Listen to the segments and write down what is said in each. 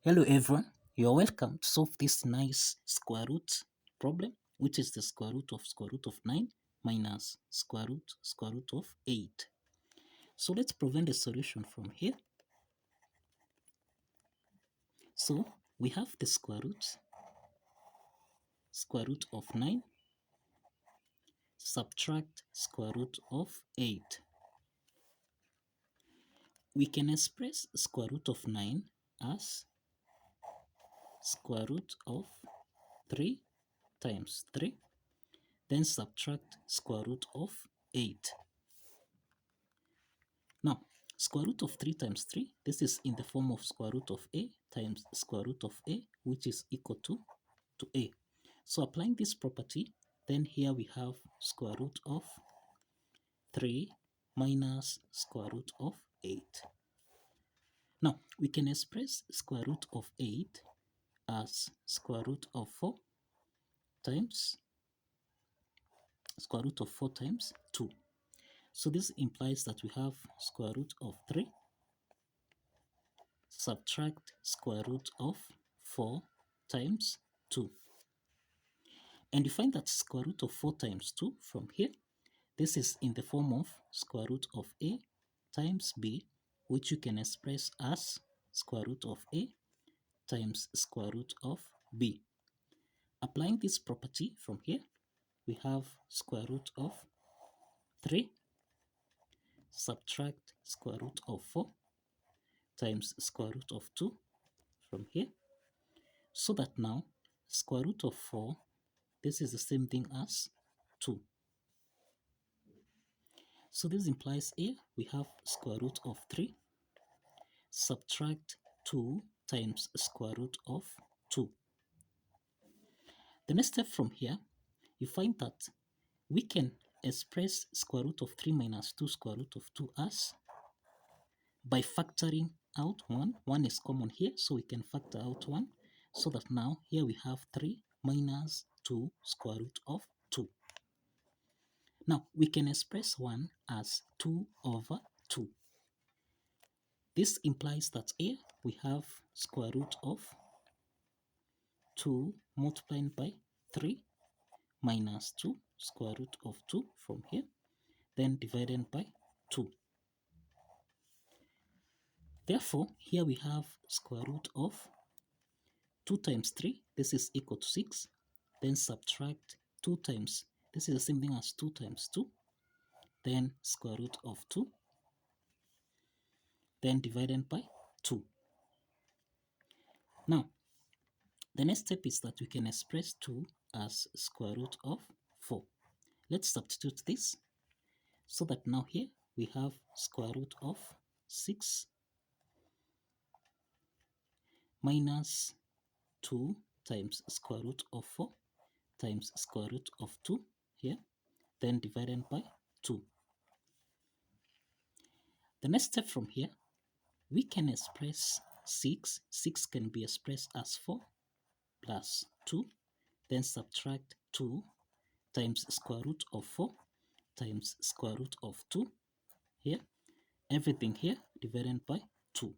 Hello everyone, you're welcome to solve this nice square root problem, which is the square root of 9 minus square root of 8. So let's prevent the solution from here. So we have the square root of 9, subtract square root of 8. We can express square root of 9 as square root of 3 times 3, then subtract square root of 8. Now, square root of 3 times 3, this is in the form of square root of a times square root of a, which is equal to a. So applying this property, then here we have square root of 3 minus square root of 8. Now, we can express square root of 8 as square root of 4 times square root of 4 times 2. So this implies that we have square root of 3 subtract square root of 4 times 2. And you find that square root of 4 times 2 from here. This is in the form of square root of a times b, which you can express as square root of a times square root of b. Applying this property from here, we have square root of 3 subtract square root of 4 times square root of 2 from here, so that now square root of 4, this is the same thing as 2. So this implies here we have square root of 3 subtract 2 times square root of 2. The next step from here, you find that we can express square root of 3 minus 2 square root of 2 as by factoring out 1. 1 is common here, so we can factor out 1, so that now here we have 3 minus 2 square root of 2. Now we can express 1 as 2 over 2. This implies that here we have square root of 2 multiplied by 3 minus 2 square root of 2 from here, then divided by 2. Therefore, here we have square root of 2 times 3, this is equal to 6, then subtract 2 times, this is the same thing as 2 times 2, then square root of 2, then divided by 2. Now, the next step is that we can express 2 as square root of 4. Let's substitute this, so that now here we have square root of 6 minus 2 times square root of 4 times square root of 2 here, then divided by 2. The next step from here, we can express 6. 6 can be expressed as 4 plus 2, then subtract 2 times square root of 4 times square root of 2 here, everything here divided by 2.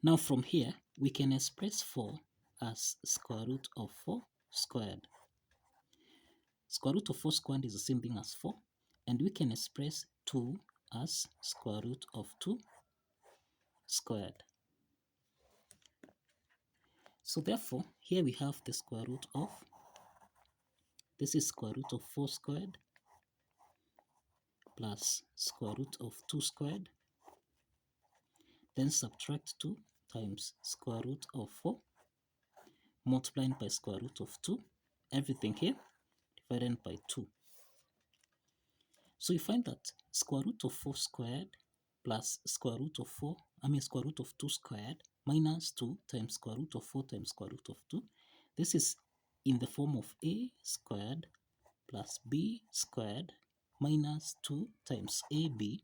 Now from here, we can express 4 as square root of 4 squared. Square root of 4 squared is the same thing as 4, and we can express 2 as square root of 2 squared. So therefore, here we have the square root of, this is square root of 4 squared plus square root of 2 squared, then subtract 2 times square root of 4 multiplied by square root of 2, everything here divided by 2. So you find that square root of 4 squared plus square root of square root of 2 squared minus 2 times square root of 4 times square root of 2. This is in the form of a squared plus b squared minus 2 times ab,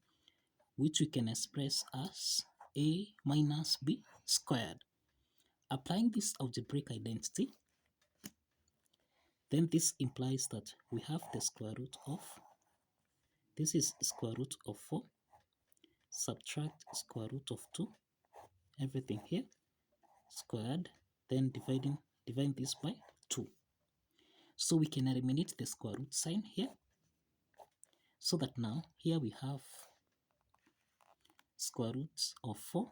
which we can express as a minus b squared. Applying this algebraic identity, then this implies that we have the square root of, this is square root of 4, subtract square root of 2, everything here squared, then divide this by 2. So we can eliminate the square root sign here, so that now here we have square root of 4,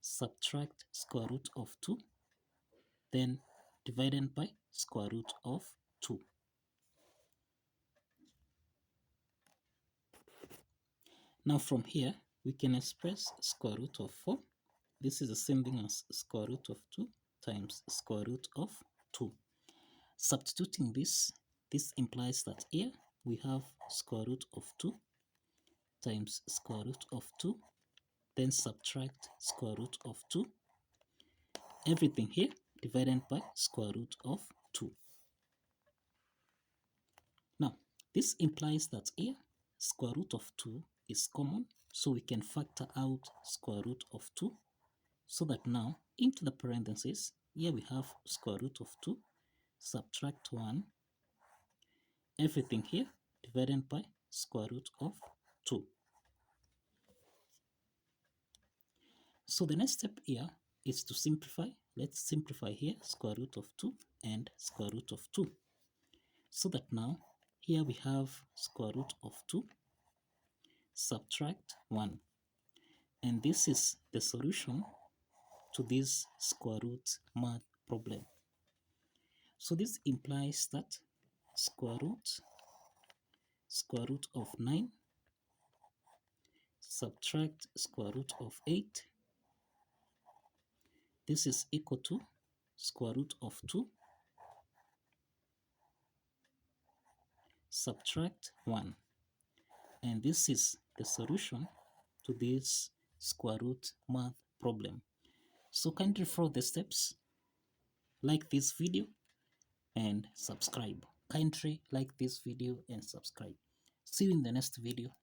subtract square root of 2, then divided by square root of 2. Now from here, we can express square root of 4. This is the same thing as square root of 2 times square root of 2. Substituting this implies that here we have square root of 2 times square root of 2, then subtract square root of 2, everything here divided by square root of 2. Now, this implies that here square root of 2 is common, so we can factor out square root of 2, so that now into the parentheses, here we have square root of 2, subtract 1, everything here divided by square root of 2. So the next step here is to simplify. Let's simplify here square root of 2 and square root of 2. So that now here we have square root of 2, subtract 1. And this is the solution to this square root math problem. So this implies that square root of 9, subtract square root of 8, this is equal to square root of 2, subtract 1. And this is the solution to this square root math problem. So kindly follow the steps, like this video and subscribe. Kindly like this video and subscribe. See you in the next video.